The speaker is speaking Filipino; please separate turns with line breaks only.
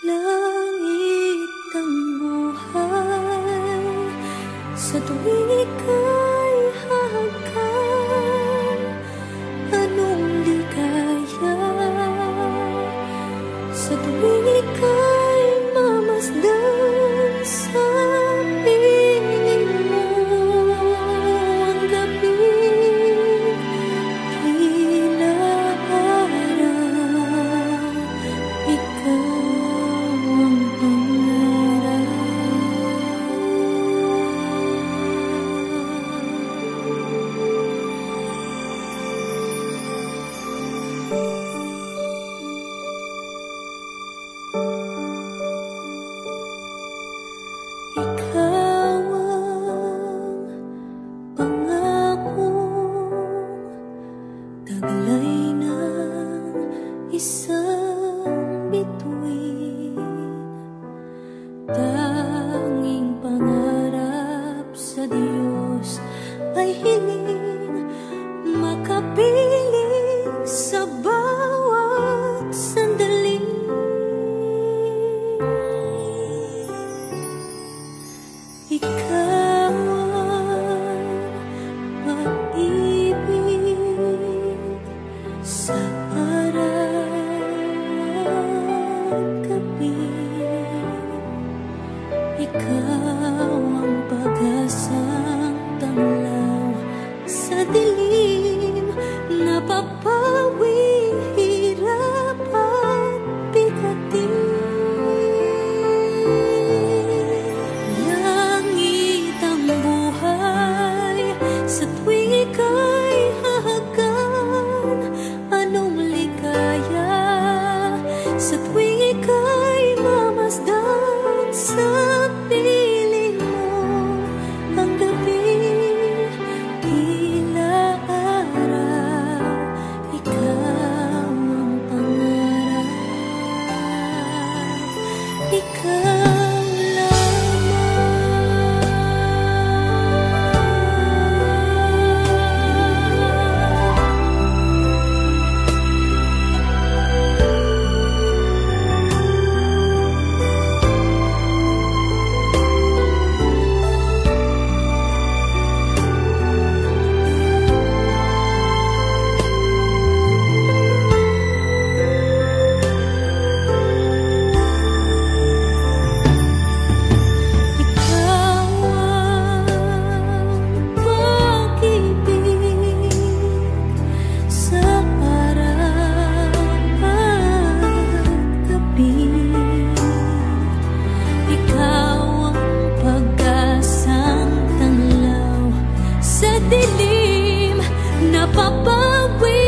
Langit ang buhay, sa tuwing ika'y hahagkan. Anong ligaya, sa tuwing ika'y mamasdan. Sa piling mo ang gabi, tila araw, ikaw ang pangarap. Ikaw ang pangakong taglay ng isang bituin. Tanging pangarap sa Diyos ay hiling makapiling sa bawat sandali. Ikaw ang pag-ibig sa araw at gabi. Ikaw ang pag-asang tamlaw sa dilim, napapawi hirap at bigatin. Langit ang buhay, sa tuwing ika'y hahagkan. Anong ligaya, sa tuwing ika'y mamasdan. Sa piling mo ang gabi, tila araw, ikaw ang pangarap. Ikaw dilim, napapawi